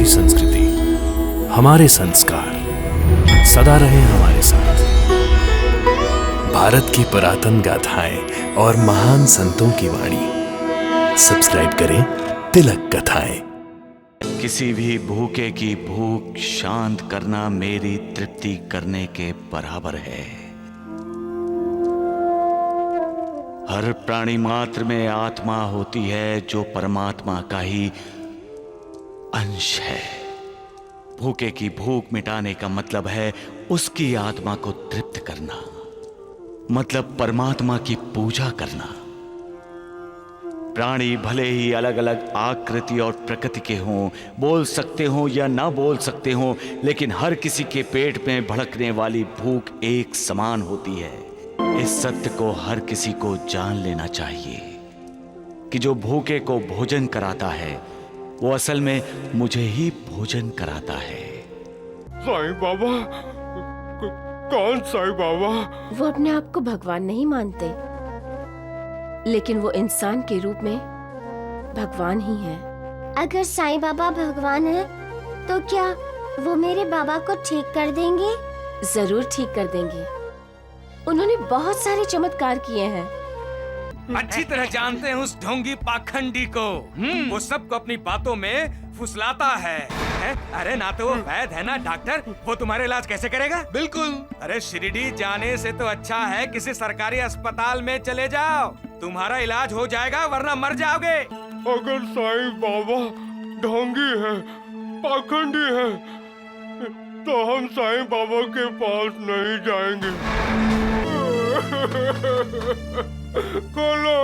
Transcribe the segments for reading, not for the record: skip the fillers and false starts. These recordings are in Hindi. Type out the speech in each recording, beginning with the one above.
हमारी संस्कृति, हमारे संस्कार सदा रहे हमारे साथ। भारत की पुरातन गाथाएं और महान संतों की वाणी। सब्सक्राइब करें तिलक कथाएं। किसी भी भूखे की भूख शांत करना मेरी तृप्ति करने के बराबर है। हर प्राणी मात्र में आत्मा होती है जो परमात्मा का ही अंश है। भूखे की भूख मिटाने का मतलब है उसकी आत्मा को तृप्त करना, मतलब परमात्मा की पूजा करना। प्राणी भले ही अलग अलग आकृति और प्रकृति के हों, बोल सकते हों या ना बोल सकते हों, लेकिन हर किसी के पेट में भड़कने वाली भूख एक समान होती है। इस सत्य को हर किसी को जान लेना चाहिए कि जो भूखे को भोजन कराता है वो असल में मुझे ही भोजन कराता है। साईं बाबा, कौन साईं बाबा? वो अपने आप को भगवान नहीं मानते, लेकिन वो इंसान के रूप में भगवान ही है। अगर साईं बाबा भगवान है तो क्या वो मेरे बाबा को ठीक कर देंगे? जरूर ठीक कर देंगे। उन्होंने बहुत सारे चमत्कार किए हैं। अच्छी तरह जानते हैं उस ढोंगी पाखंडी को। वो सबको अपनी बातों में फुसलाता है? अरे ना तो वो वैद्य है ना डॉक्टर, वो तुम्हारे इलाज कैसे करेगा? बिल्कुल। अरे शिरडी जाने से तो अच्छा है किसी सरकारी अस्पताल में चले जाओ, तुम्हारा इलाज हो जाएगा, वरना मर जाओगे। अगर साईं बाबा ढोंगी है, पाखंडी है, तो हम साईं बाबा के पास नहीं जाएंगे। खोलो,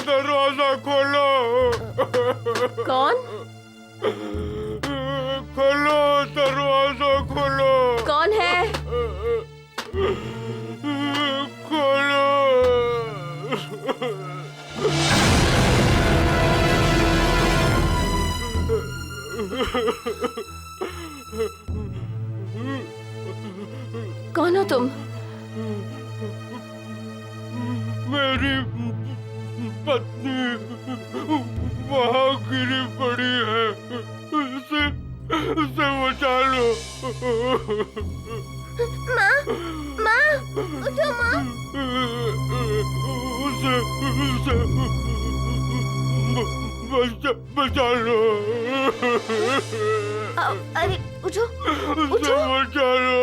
दरवाजा खोलो। कौन? खोलो, दरवाजा खोलो। कौन है? खोलो। कौन हो तुम? मेरी पत्नी वहाँ गिरी पड़ी है, उसे बचा लो। माँ, माँ, उठो माँ। उसे बचा लो। अरे उठो, उसे उठो। बचा लो।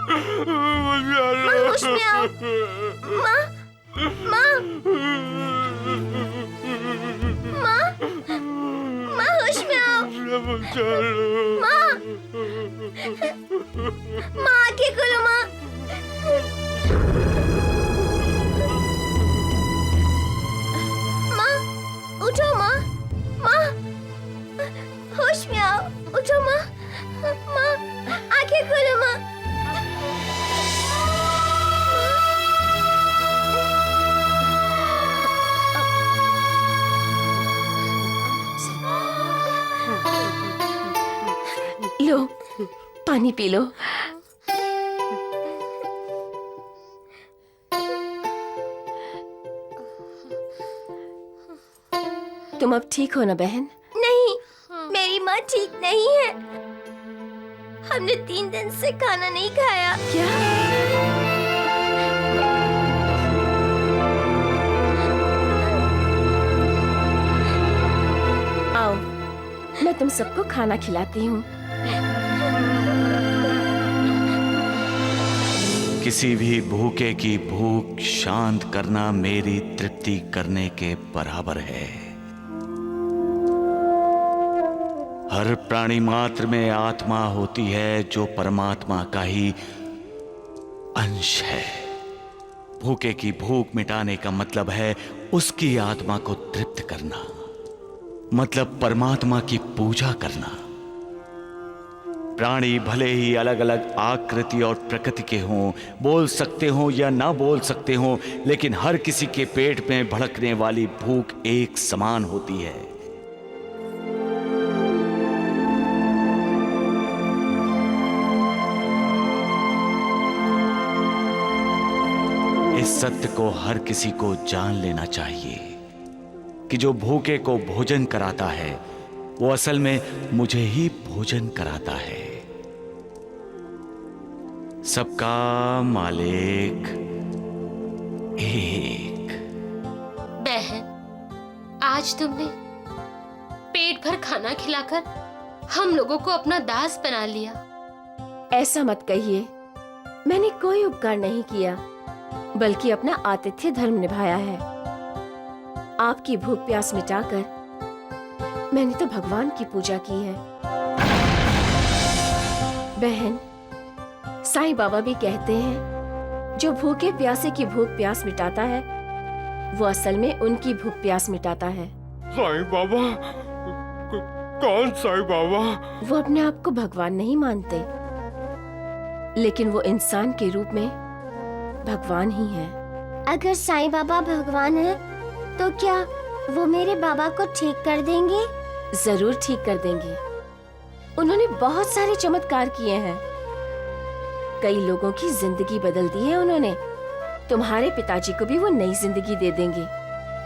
बचा लो। माँ, होश में आओ। माँ, माँ, माँ, माँ, होश में आओ। बचा लो। माँ, माँ, आंखें खोलो माँ। माँ, उठो माँ, माँ, होश में आओ, उठो माँ, माँ, आंखें खोलो माँ। लो, पानी पी लो। तुम अब ठीक हो ना बहन? नहीं, मेरी माँ ठीक नहीं है। हमने 3 दिन से खाना नहीं खाया। क्या? आओ, मैं तुम सबको खाना खिलाती हूँ। किसी भी भूखे की भूख शांत करना मेरी तृप्ति करने के बराबर है। हर प्राणी मात्र में आत्मा होती है जो परमात्मा का ही अंश है। भूखे की भूख मिटाने का मतलब है उसकी आत्मा को तृप्त करना, मतलब परमात्मा की पूजा करना। प्राणी भले ही अलग अलग आकृति और प्रकृति के हों, बोल सकते हों या ना बोल सकते हों, लेकिन हर किसी के पेट में भड़कने वाली भूख एक समान होती है। इस सत्य को हर किसी को जान लेना चाहिए कि जो भूखे को भोजन कराता है वो असल में मुझे ही भोजन कराता है। सबका मालिक एक। बहन, आज तुमने पेट भर खाना खिलाकर हम लोगों को अपना दास बना लिया। ऐसा मत कहिए, मैंने कोई उपकार नहीं किया, बल्कि अपना आतिथ्य धर्म निभाया है। आपकी भूख प्यास मिटाकर मैंने तो भगवान की पूजा की है। बहन, साईं बाबा भी कहते हैं, जो भूखे प्यासे की भूख प्यास मिटाता है वो असल में उनकी भूख प्यास मिटाता है। साईं बाबा? कौन साईं बाबा? वो अपने आप को भगवान नहीं मानते, लेकिन वो इंसान के रूप में भगवान ही है। अगर साईं बाबा भगवान है तो क्या वो मेरे बाबा को ठीक कर देंगे? जरूर ठीक कर देंगे। उन्होंने बहुत सारे चमत्कार किए हैं, कई लोगों की जिंदगी बदल दी है उन्होंने। तुम्हारे पिताजी को भी वो नई जिंदगी दे देंगे।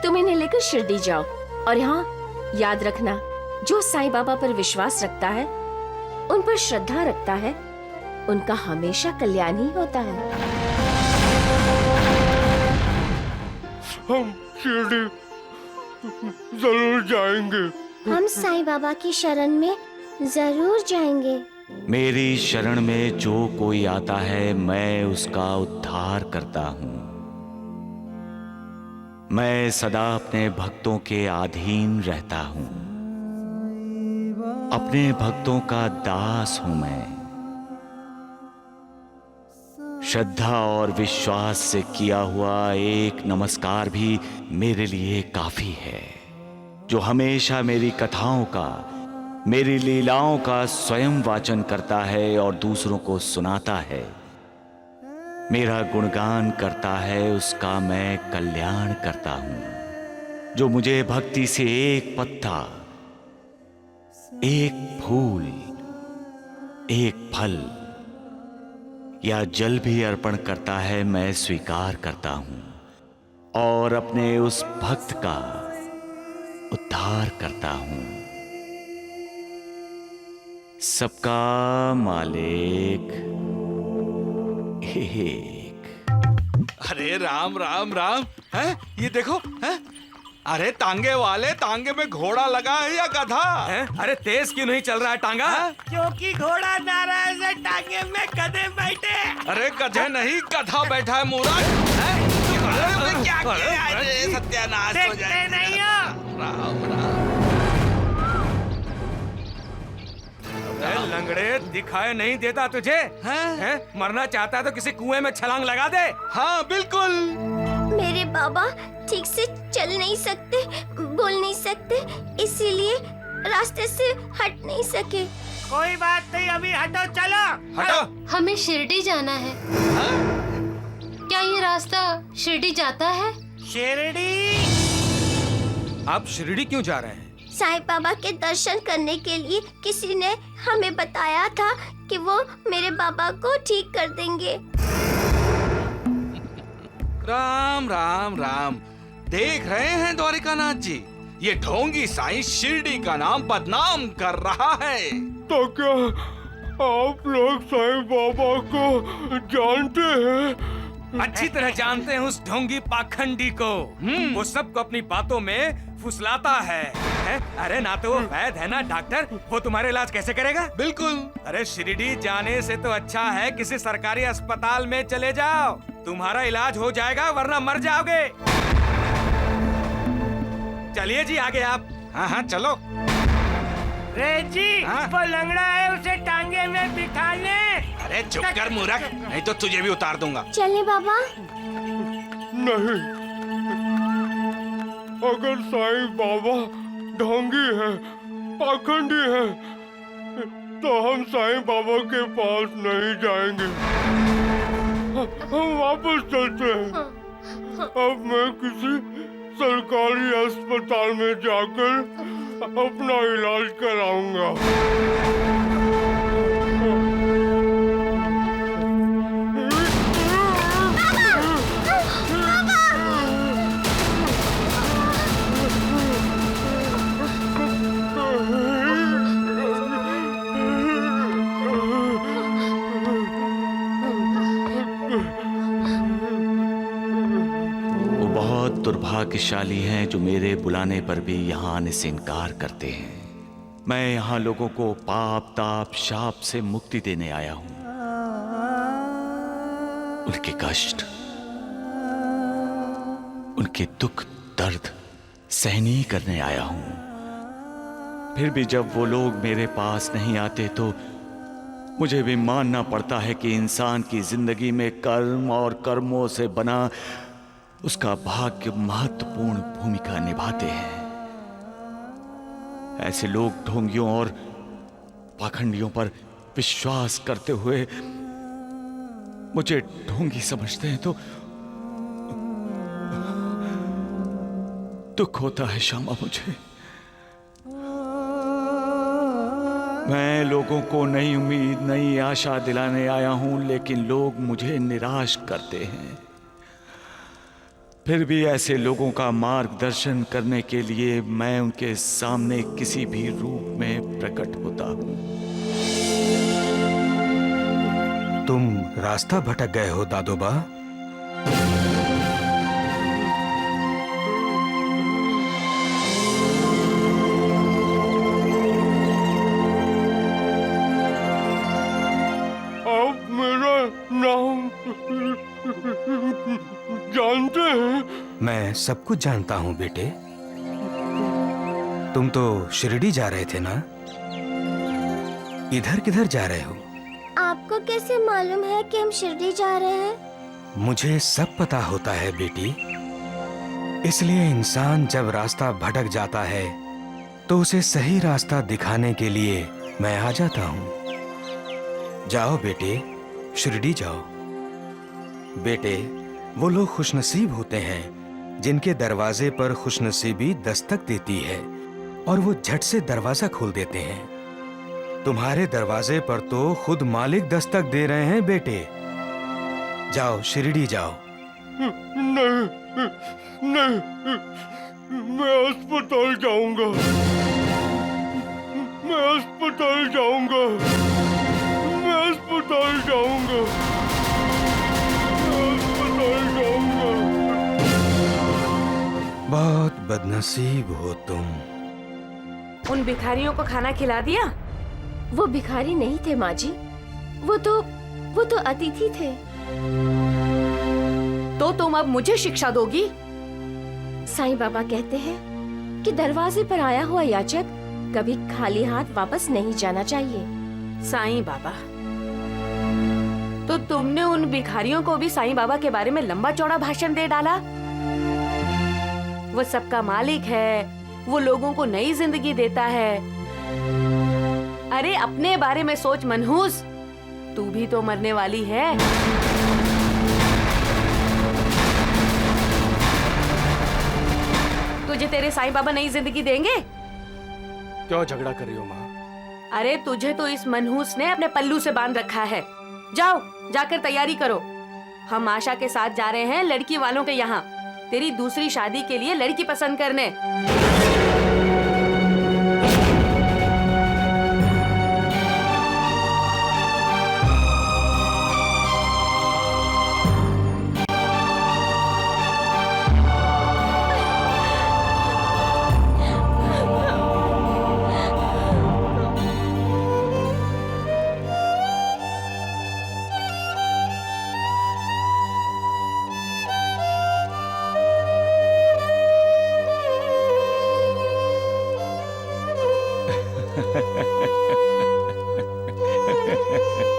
तुम इन्हें लेकर शिरडी जाओ, और यहाँ याद रखना, जो साईं बाबा पर विश्वास रखता है, उन पर श्रद्धा रखता है, उनका हमेशा कल्याण ही होता है। हम शिरडी जरूर जाएंगे। हम साईं बाबा की शरण में जरूर जाएंगे। मेरी शरण में जो कोई आता है मैं उसका उद्धार करता हूं। मैं सदा अपने भक्तों के अधीन रहता हूं। अपने भक्तों का दास हूं मैं। श्रद्धा और विश्वास से किया हुआ एक नमस्कार भी मेरे लिए काफी है। जो हमेशा मेरी कथाओं का, मेरी लीलाओं का स्वयं वाचन करता है और दूसरों को सुनाता है, मेरा गुणगान करता है, उसका मैं कल्याण करता हूं। जो मुझे भक्ति से एक पत्ता, एक फूल, एक फल या जल भी अर्पण करता है, मैं स्वीकार करता हूं और अपने उस भक्त का उद्धार करता हूं। सबका मालिक एक। अरे राम राम राम, है ये देखो, है? अरे तांगे वाले, तांगे में घोड़ा लगा है या गधा है? अरे तेज क्यों नहीं चल रहा है टांगा? क्योंकि घोड़ा नाराज है, टांगे में गधे बैठे। अरे गधे नहीं, गधा बैठा है मूर्ख। क्या किया? अरे सत्यानाश हो देखते जाएगा। नहीं हो? राम राम। अरे लंगड़े, दिखाई नहीं देता तुझे? हैं? मरना चाहता है तो किसी कुएं में छलांग लगा दे। हाँ बिल्कुल। मेरे बाबा ठीक से चल नहीं सकते, बोल नहीं सकते, इसीलिए रास्ते से हट नहीं सके। कोई बात नहीं, अभी हटो, चलो हटो। हमें शिरडी जाना है। क्या ये रास्ता शिरडी जाता है? शिरडी? आप शिरडी क्यों जा रहे हैं? साईं बाबा के दर्शन करने के लिए किसी ने हमें बताया था कि वो मेरे बाबा को ठीक कर देंगे। राम राम राम। देख रहे हैं द्वारिकानाथ जी, ये ढोंगी साईं शिरडी का नाम बदनाम कर रहा है। तो क्या आप लोग साईं बाबा को जानते हैं? अच्छी तरह जानते हैं उस ढोंगी पाखंडी को। वो सबको अपनी बातों में फुसलाता है? अरे ना तो वो वैद्य है ना डॉक्टर, वो तुम्हारे इलाज कैसे करेगा? बिल्कुल। अरे शिरडी जाने से तो अच्छा है किसी सरकारी अस्पताल में चले जाओ, तुम्हारा इलाज हो जाएगा, वरना मर जाओगे। चलिए जी आगे आप। हाँ हाँ चलो। रे जी, वो लंगड़ा है, उसे टांगे में बिठा ले। अरे चुप कर मूर्ख, नहीं तो तुझे भी उतार दूंगा। चले बाबा? नहीं, अगर साईं बाबा ढोंगी है, पाखंडी है, तो हम साईं बाबा के पास नहीं जाएंगे। हम वापस चलते हैं। अब मैं किसी सरकारी अस्पताल में जाकर अपना इलाज कराऊंगा। दुर्भाग्यशाली हैं जो मेरे बुलाने पर भी यहाँ आने से इनकार करते हैं। मैं यहाँ लोगों को पाप ताप शाप से मुक्ति देने आया हूँ। उनके कष्ट, उनके दुख दर्द सहनी करने आया हूँ। फिर भी जब वो लोग मेरे पास नहीं आते तो मुझे भी मानना पड़ता है कि इंसान की जिंदगी में कर्म और कर्मों से बना उसका भाग्य महत्वपूर्ण भूमिका निभाते हैं। ऐसे लोग ढोंगियों और पाखंडियों पर विश्वास करते हुए मुझे ढोंगी समझते हैं तो दुख होता है श्यामा मुझे। मैं लोगों को नई उम्मीद नई आशा दिलाने आया हूं, लेकिन लोग मुझे निराश करते हैं। फिर भी ऐसे लोगों का मार्गदर्शन करने के लिए मैं उनके सामने किसी भी रूप में प्रकट होता हूं। तुम रास्ता भटक गए हो दादोबा। आप मेरा नाम जानते हैं? मैं सब कुछ जानता हूँ बेटे। तुम तो शिरडी जा रहे थे ना? इधर किधर जा रहे हो? आपको कैसे मालूम है कि हम शिरडी जा रहे हैं? मुझे सब पता होता है बेटी। इसलिए इंसान जब रास्ता भटक जाता है तो उसे सही रास्ता दिखाने के लिए मैं आ जाता हूँ। जाओ बेटे, शिरडी जाओ। बेटे, वो लोग खुशनसीब होते हैं जिनके दरवाजे पर खुशनसीबी दस्तक देती है और वो झट से दरवाजा खोल देते हैं। तुम्हारे दरवाजे पर तो खुद मालिक दस्तक दे रहे हैं बेटे। जाओ, शिरडी जाओ। नहीं, नहीं, मैं अस्पताल जाऊंगा। मैं अस्पताल जाऊंगा। मैं अस्पताल जाऊंगा। मैं अस्पताल जाऊंगा। बहुत बदनसीब हो तुम। उन भिखारियों को खाना खिला दिया? वो भिखारी नहीं थे माँ जी, वो तो अतिथि थे। तो तुम अब मुझे शिक्षा दोगी? साईं बाबा कहते हैं कि दरवाजे पर आया हुआ याचक कभी खाली हाथ वापस नहीं जाना चाहिए। साईं बाबा, तो तुमने उन भिखारियों को भी साईं बाबा के बारे में लंबा चौड़ा भाषण दे डाला। वो सबका मालिक है, वो लोगों को नई जिंदगी देता है। अरे अपने बारे में सोच मनहूस, तू भी तो मरने वाली है। तुझे तेरे साईं बाबा नई जिंदगी देंगे? क्यों झगड़ा कर रही हो माँ? अरे तुझे तो इस मनहूस ने अपने पल्लू से बांध रखा है। जाओ, जाकर तैयारी करो। हम आशा के साथ जा रहे हैं लड़की वालों के यहाँ, तेरी दूसरी शादी के लिए लड़की पसंद करने।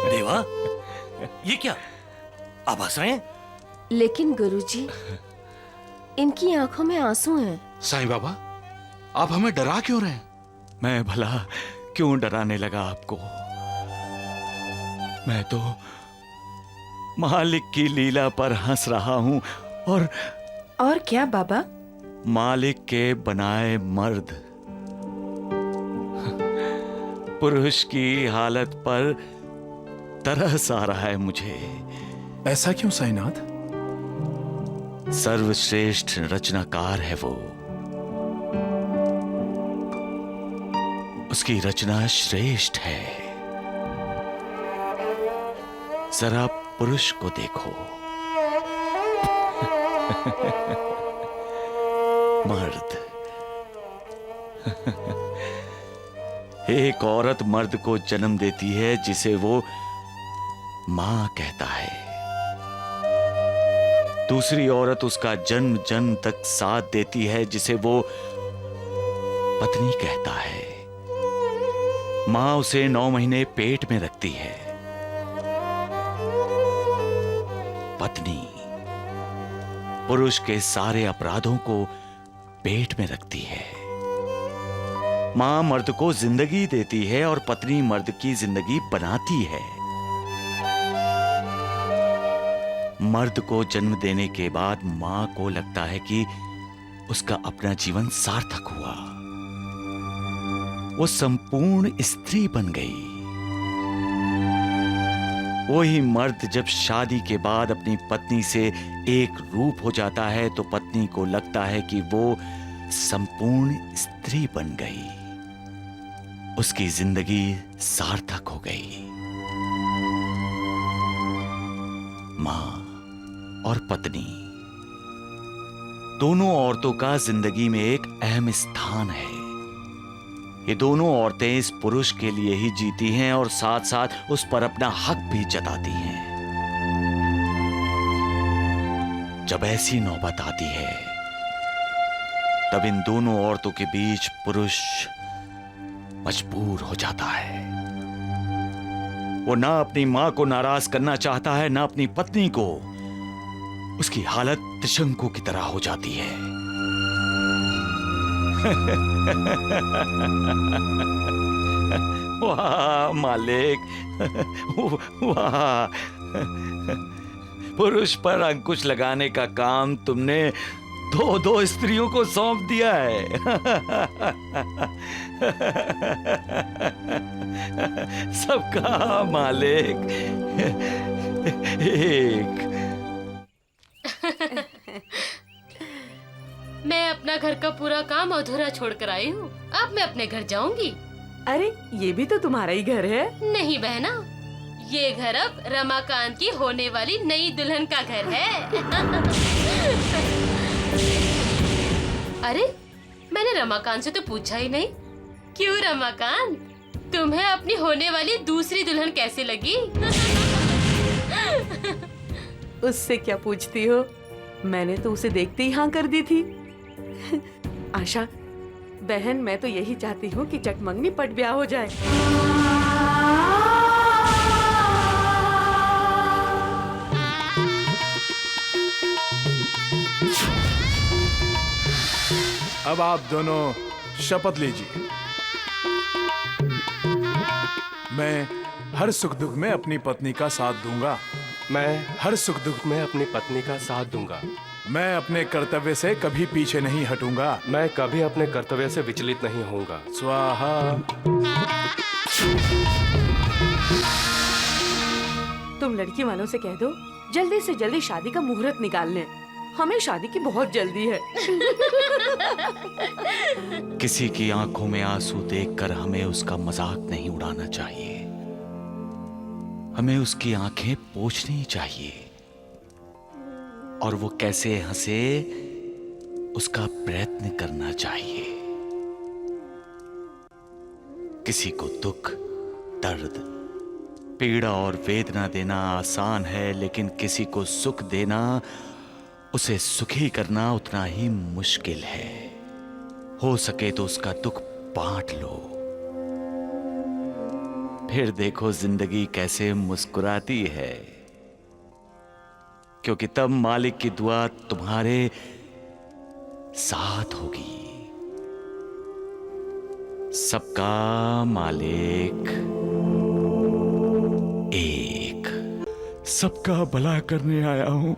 देवा, ये क्या? आप हंस रहे हैं? लेकिन गुरुजी, इनकी आंखों में आंसू हैं। साईं बाबा, आप हमें डरा क्यों रहे हैं? मैं भला क्यों डराने लगा आपको? मैं तो मालिक की लीला पर हंस रहा हूं। और क्या बाबा? मालिक के बनाए मर्द पुरुष की हालत पर तरस आ रहा है मुझे। ऐसा क्यों साईनाथ? सर्वश्रेष्ठ रचनाकार है वो। उसकी रचना श्रेष्ठ है। जरा पुरुष को देखो। मर्द। एक औरत मर्द को जन्म देती है जिसे वो मां कहता है। दूसरी औरत उसका जन्म जन्म तक साथ देती है जिसे वो पत्नी कहता है। मां उसे 9 महीने पेट में रखती है। पत्नी पुरुष के सारे अपराधों को पेट में रखती है। मां मर्द को जिंदगी देती है और पत्नी मर्द की जिंदगी बनाती है। मर्द को जन्म देने के बाद मां को लगता है कि उसका अपना जीवन सार्थक हुआ, वो संपूर्ण स्त्री बन गई। वही मर्द जब शादी के बाद अपनी पत्नी से एक रूप हो जाता है तो पत्नी को लगता है कि वो संपूर्ण स्त्री बन गई, उसकी जिंदगी सार्थक हो गई। मां और पत्नी दोनों औरतों का जिंदगी में एक अहम स्थान है। ये दोनों औरतें इस पुरुष के लिए ही जीती हैं और साथ साथ उस पर अपना हक भी जताती हैं। जब ऐसी नौबत आती है तब इन दोनों औरतों के बीच पुरुष मजबूर हो जाता है। वो ना अपनी मां को नाराज करना चाहता है ना अपनी पत्नी को। उसकी हालत त्रिशंकु की तरह हो जाती है। वाह मालिक, वाह। पुरुष पर अंकुश लगाने का काम तुमने 2 स्त्रियों को सौंप दिया है। सबका मालिक एक। मैं अपना घर का पूरा काम अधूरा छोड़कर आई हूँ। अब मैं अपने घर जाऊंगी। अरे ये भी तो तुम्हारा ही घर है। नहीं बहना, ये घर अब रमाकांत की होने वाली नई दुल्हन का घर है। अरे मैंने रमाकांत से तो पूछा ही नहीं। क्यों रमाकांत, तुम्हें अपनी होने वाली दूसरी दुल्हन कैसे लगी? उससे क्या पूछती हो, मैंने तो उसे देखते ही हाँ कर दी थी। आशा बहन, मैं तो यही चाहती हूँ कि चटमंगनी पट ब्याह हो जाए। अब आप दोनों शपथ लीजिए। मैं हर सुख दुख में अपनी पत्नी का साथ दूंगा। मैं हर सुख दुख में अपनी पत्नी का साथ दूंगा। मैं अपने कर्तव्य से कभी पीछे नहीं हटूंगा। मैं कभी अपने कर्तव्य से विचलित नहीं होऊंगा। स्वाहा। तुम लड़की वालों से कह दो जल्दी से जल्दी शादी का मुहूर्त निकाल लें। हमें शादी की बहुत जल्दी है। किसी की आंखों में आंसू देखकर हमें उसका मजाक नहीं उड़ाना चाहिए। हमें उसकी आंखें पोंछनी चाहिए और वो कैसे हंसे उसका प्रयत्न करना चाहिए। किसी को दुख, दर्द, पीड़ा और वेदना देना आसान है, लेकिन किसी को सुख देना, उसे सुखी करना उतना ही मुश्किल है। हो सके तो उसका दुख बांट लो, फिर देखो जिंदगी कैसे मुस्कुराती है। क्योंकि तब मालिक की दुआ तुम्हारे साथ होगी। सबका मालिक एक। सबका भला करने आया हूं।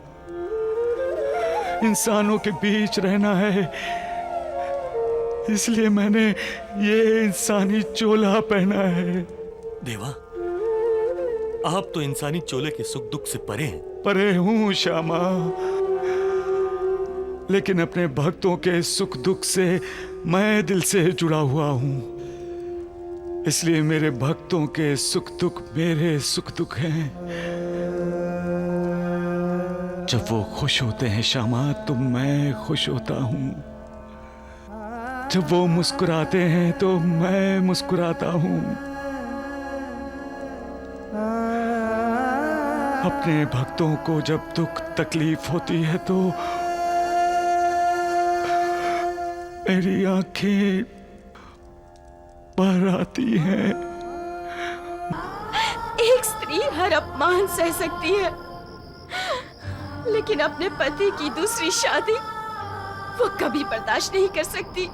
इंसानों के बीच रहना है, इसलिए मैंने ये इंसानी चोला पहना है। देवा, आप तो इंसानी चोले के सुख दुख से परे हैं। परे हूं श्यामा, लेकिन अपने भक्तों के सुख दुख से मैं दिल से जुड़ा हुआ हूं। इसलिए मेरे भक्तों के सुख दुख मेरे सुख दुख हैं। जब वो खुश होते हैं श्यामा, तो मैं खुश होता हूं। जब वो मुस्कुराते हैं तो मैं मुस्कुराता हूँ। अपने भक्तों को जब दुख तकलीफ होती है तो मेरी आंखें भर आती हैं। एक स्त्री हर अपमान सह सकती है, लेकिन अपने पति की दूसरी शादी वो कभी बर्दाश्त नहीं कर सकती।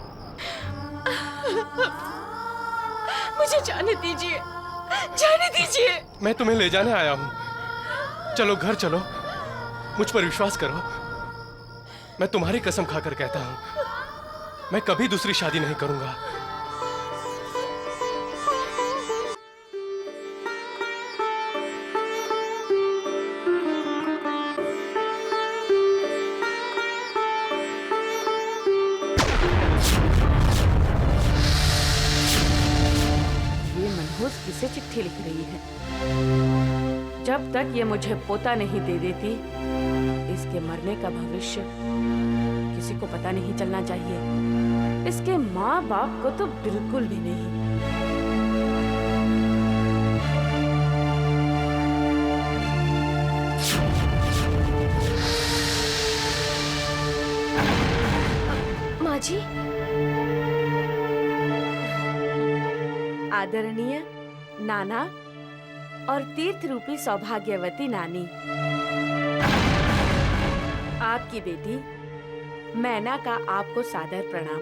मुझे जाने दीजिए, जाने दीजिए। मैं तुम्हें ले जाने आया हूँ। चलो घर चलो, मुझ पर विश्वास करो। मैं तुम्हारी कसम खाकर कहता हूँ, मैं कभी दूसरी शादी नहीं करूंगा। ये मनहूस किसे चिट्ठी लिख रही है? जब तक ये मुझे पोता नहीं दे देती, इसके मरने का भविष्य किसी को पता नहीं चलना चाहिए। इसके माँ बाप को तो बिल्कुल भी नहीं। माँ जी, आदरणीय नाना और तीर्थ रूपी सौभाग्यवती नानी, आपकी बेटी मैना का आपको सादर प्रणाम।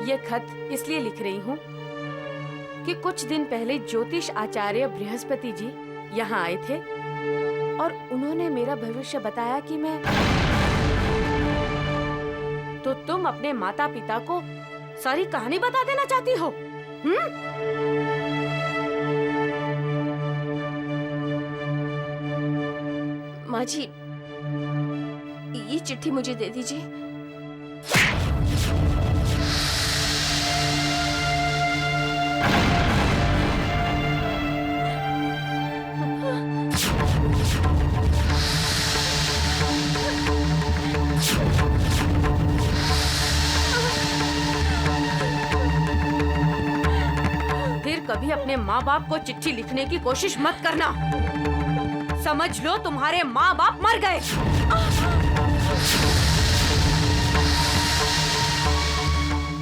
ये खत इसलिए लिख रही हूँ कि कुछ दिन पहले ज्योतिष आचार्य बृहस्पति जी यहाँ आए थे और उन्होंने मेरा भविष्य बताया कि मैं तो तुम अपने माता पिता को सारी कहानी बता देना चाहती हो? माँ जी, ये चिट्ठी मुझे दे दीजिए। फिर कभी अपने माँ बाप को चिट्ठी लिखने की कोशिश मत करना। समझ लो तुम्हारे माँ बाप मर गए।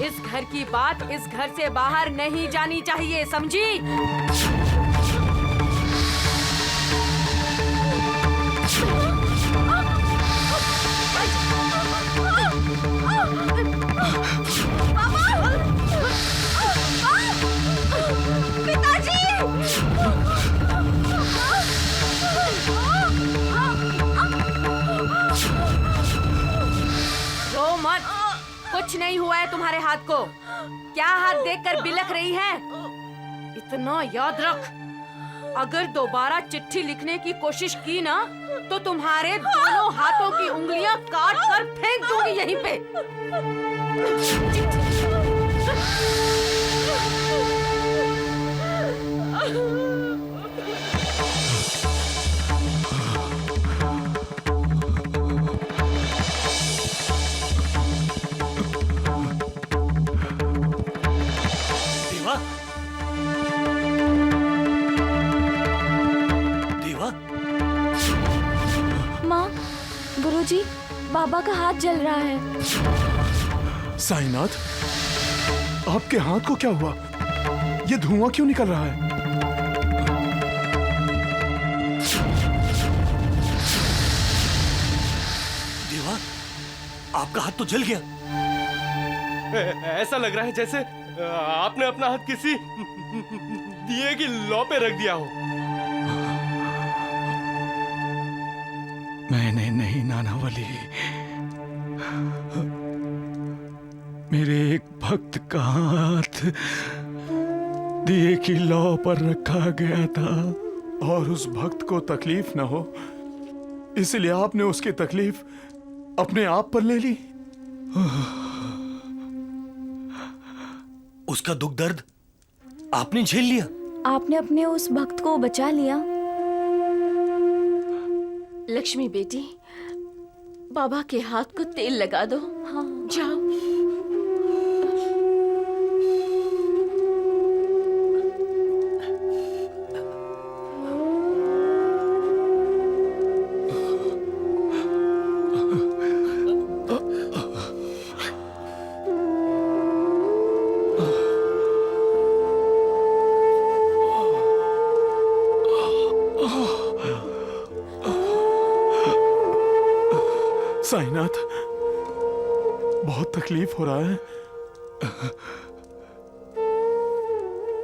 इस घर की बात इस घर से बाहर नहीं जानी चाहिए, समझी? रो मत, कुछ नहीं हुआ है तुम्हारे हाथ को। क्या हाथ देखकर बिलख रही है? इतना याद रख, अगर दोबारा चिट्ठी लिखने की कोशिश की ना तो तुम्हारे दोनों हाथों की उंगलियां काट कर फेंक दूंगी यहीं पे। माँ, गुरुजी, बाबा का हाथ जल रहा है। साईनाथ, आपके हाथ को क्या हुआ? ये धुआं क्यों निकल रहा है? देवा, आपका हाथ तो जल गया। ऐसा लग रहा है जैसे आपने अपना हाथ किसी दिए की लौ पे रख दिया हो। मैंने नहीं नानावली, मेरे एक भक्त का हाथ दिए की लौ पर रखा गया था। और उस भक्त को तकलीफ न हो, इसलिए आपने उसकी तकलीफ अपने आप पर ले ली। उसका दुख दर्द आपने झेल लिया। आपने अपने उस भक्त को बचा लिया। लक्ष्मी बेटी, बाबा के हाथ को तेल लगा दो। हाँ जाओ। साईनाथ, बहुत तकलीफ हो रहा है।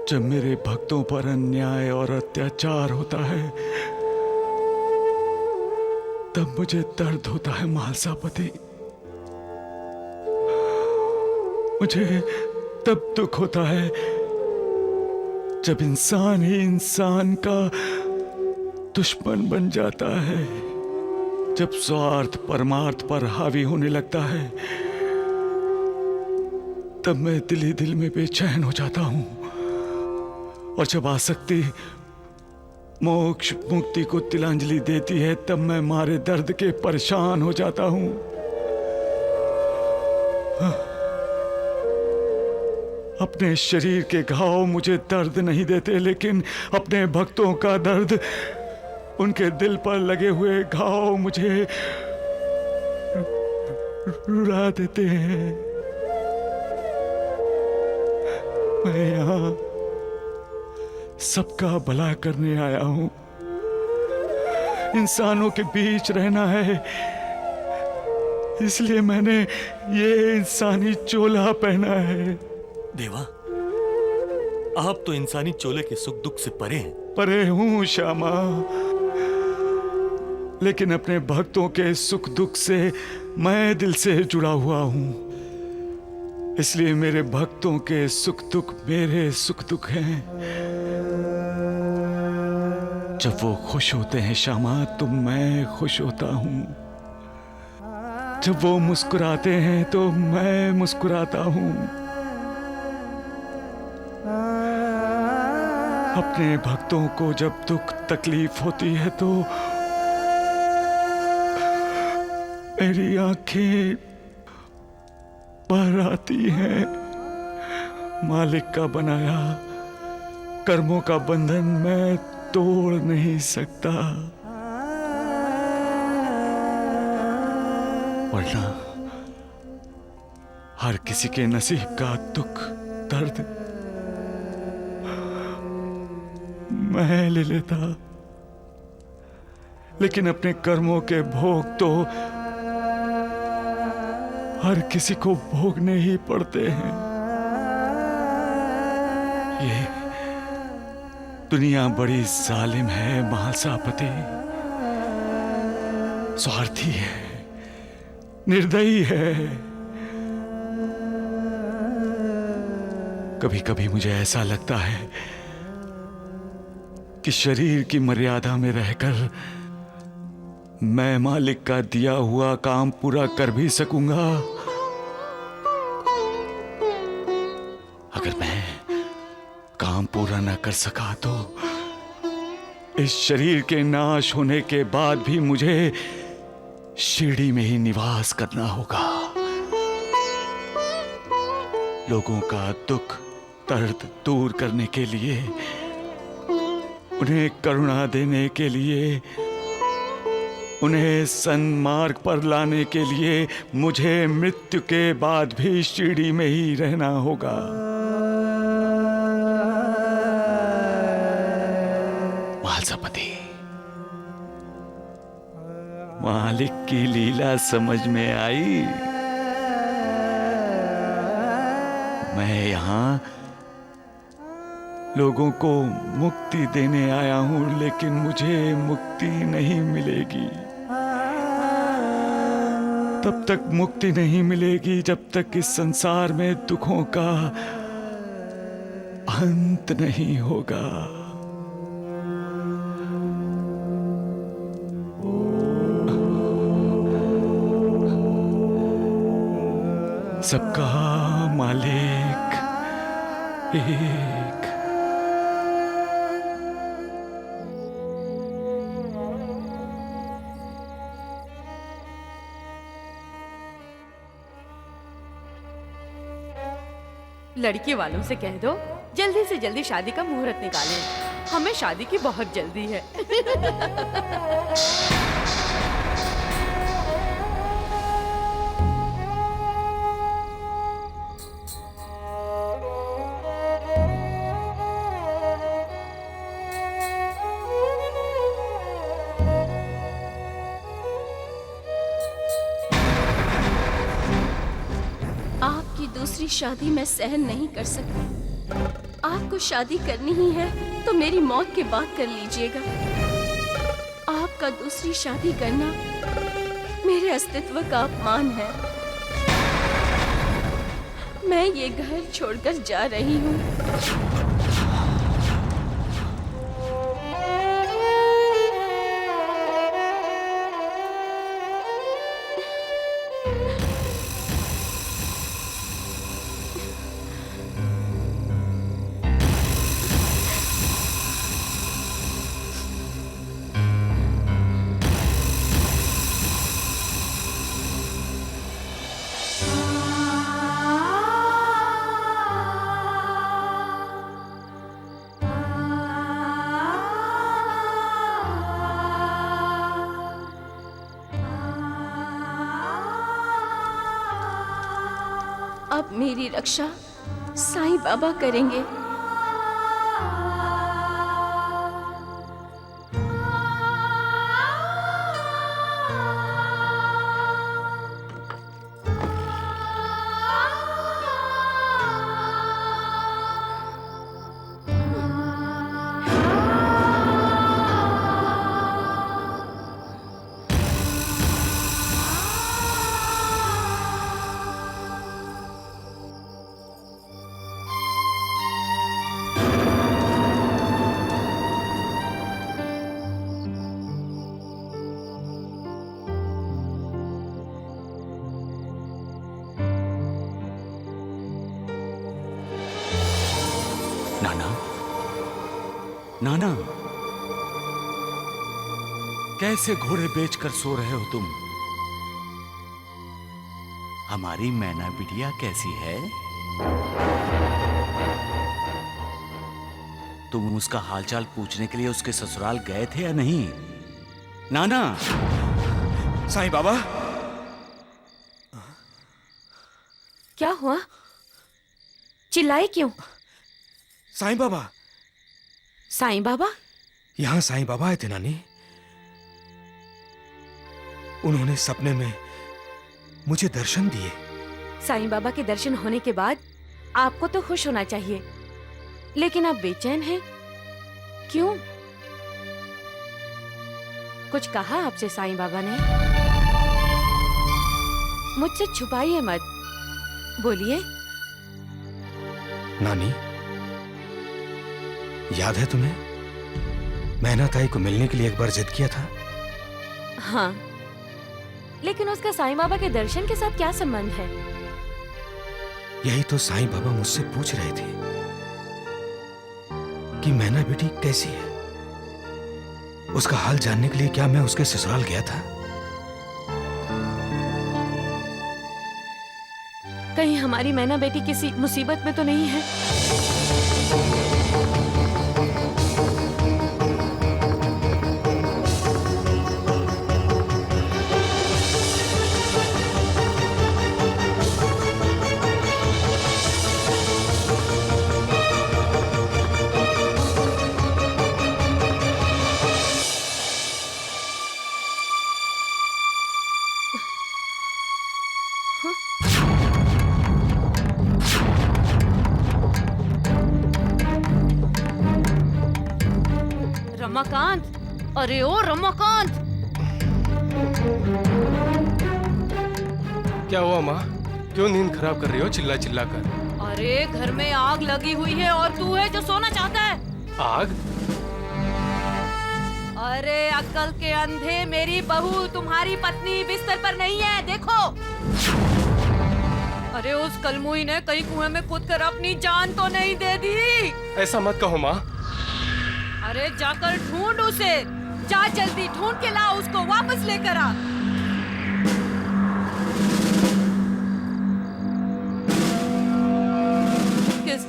जब मेरे भक्तों पर अन्याय और अत्याचार होता है तब मुझे दर्द होता है महासापति। मुझे तब दुख होता है जब इंसान ही इंसान का दुश्मन बन जाता है, जब स्वार्थ परमार्थ पर हावी होने लगता है तब मैं दिल ही दिल में बेचैन हो जाता हूं। और जब आसक्ति मोक्ष मुक्ति को तिलांजलि देती है तब मैं मारे दर्द के परेशान हो जाता हूं। अपने शरीर के घाव मुझे दर्द नहीं देते, लेकिन अपने भक्तों का दर्द, उनके दिल पर लगे हुए घाव मुझे रुला देते हैं। मैं यहाँ सबका भला करने आया हूँ। इंसानों के बीच रहना है, इसलिए मैंने ये इंसानी चोला पहना है। देवा, आप तो इंसानी चोले के सुख दुख से परे हैं। परे हूँ श्यामा, लेकिन अपने भक्तों के सुख दुख से मैं दिल से जुड़ा हुआ हूं। इसलिए मेरे भक्तों के सुख दुख मेरे सुख दुख हैं। जब वो खुश होते हैं श्यामा तो मैं खुश होता हूं। जब वो मुस्कुराते हैं तो मैं मुस्कुराता हूं। अपने भक्तों को जब दुख तकलीफ होती है तो मेरी आंखें बाहर आती हैं। मालिक का बनाया कर्मों का बंधन मैं तोड़ नहीं सकता, वरना हर किसी के नसीब का दुख दर्द मैं ले लेता। लेकिन अपने कर्मों के भोग तो हर किसी को भोगने ही पड़ते हैं। ये दुनिया बड़ी जालिम है महासापति, स्वार्थी है, निर्दयी है। कभी कभी मुझे ऐसा लगता है कि शरीर की मर्यादा में रहकर मैं मालिक का दिया हुआ काम पूरा कर भी सकूंगा। अगर मैं काम पूरा न कर सका तो इस शरीर के नाश होने के बाद भी मुझे शिरडी में ही निवास करना होगा। लोगों का दुख दर्द दूर करने के लिए, उन्हें करुणा देने के लिए, उन्हें सन्मार्ग पर लाने के लिए मुझे मृत्यु के बाद भी शिरडी में ही रहना होगा। महासापति, मालिक की लीला समझ में आई। मैं यहाँ लोगों को मुक्ति देने आया हूं, लेकिन मुझे मुक्ति नहीं मिलेगी। तब तक मुक्ति नहीं मिलेगी जब तक इस संसार में दुखों का अंत नहीं होगा। सबका मालिक एक। लड़की वालों से कह दो जल्दी से जल्दी शादी का मुहूर्त निकालें। हमें शादी की बहुत जल्दी है। आपकी दूसरी शादी मैं सहन नहीं कर सकती। आपको शादी करनी ही है तो मेरी मौत के बाद कर लीजिएगा। आपका दूसरी शादी करना मेरे अस्तित्व का अपमान है। मैं ये घर छोड़कर जा रही हूँ। अब मेरी रक्षा साईं बाबा करेंगे। नाना, नाना, कैसे घोड़े बेचकर सो रहे हो तुम? हमारी मैना बिटिया कैसी है? तुम उसका हालचाल पूछने के लिए उसके ससुराल गए थे या नहीं? नाना। साईं बाबा। क्या हुआ? चिल्लाए क्यों? साईं बाबा। साईं बाबा? यहाँ साईं बाबा आए थे नानी। उन्होंने सपने में मुझे दर्शन दिए। साईं बाबा के दर्शन होने के बाद आपको तो खुश होना चाहिए, लेकिन आप बेचैन हैं। क्यों? कुछ कहा आपसे साईं बाबा ने? मुझसे छुपाइए मत, बोलिए। नानी, याद है तुम्हें? मैना ताई को मिलने के लिए एक बार जिद किया था। हाँ, लेकिन उसका साईं बाबा के दर्शन के साथ क्या संबंध है? यही तो साईं बाबा मुझसे पूछ रहे थे कि मैना बेटी कैसी है। उसका हाल जानने के लिए क्या मैं उसके ससुराल गया था? कहीं हमारी मैना बेटी किसी मुसीबत में तो नहीं है? रमाकांत, अरे ओ रमाकांत! क्या हुआ माँ? क्यों नींद खराब कर रही हो चिल्ला चिल्ला कर? अरे घर में आग लगी हुई है और तू है जो सोना चाहता है। आग? अरे अक्ल के अंधे, मेरी बहू तुम्हारी पत्नी बिस्तर पर नहीं है, देखो। अरे उस कलमुई ने कहीं कुएं में कूदकर अपनी जान तो नहीं दे दी? ऐसा मत कहो माँ। अरे जाकर ढूंढ उसे, जा जल्दी ढूंढ के ला उसको, वापस लेकर आ।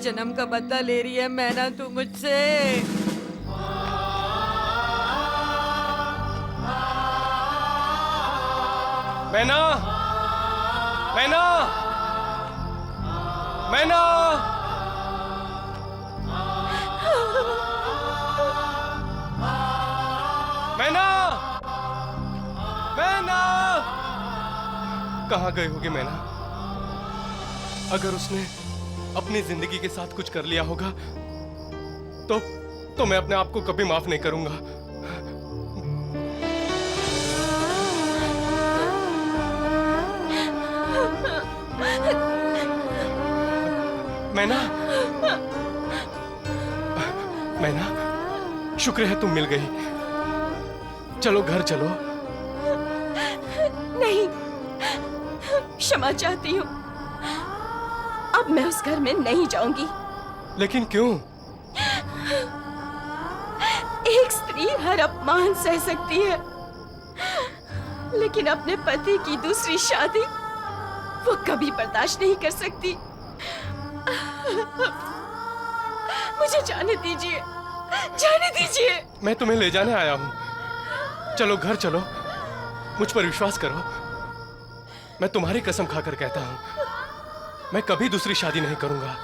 जन्म का बदला ले रही है मैना तू मुझसे। मैना, मैना, मैना, मैना, मैना, कहाँ गए होगे मैना? अगर उसने अपनी जिंदगी के साथ कुछ कर लिया होगा तो मैं अपने आप को कभी माफ नहीं करूंगा। मैना, मैना, शुक्र है तुम मिल गई। चलो घर चलो। नहीं, क्षमा चाहती हूँ। अब मैं उस घर में नहीं जाऊंगी। लेकिन क्यों? एक स्त्री हर अपमान सह सकती है, लेकिन अपने पति की दूसरी शादी वो कभी बर्दाश्त नहीं कर सकती। मुझे जाने दीजिए, जाने दीजिए। मैं तुम्हें ले जाने आया हूँ। चलो घर चलो, मुझ पर विश्वास करो। मैं तुम्हारी कसम खाकर कहता हूँ, मैं कभी दूसरी शादी नहीं करूंगा।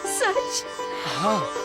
सच? हाँ।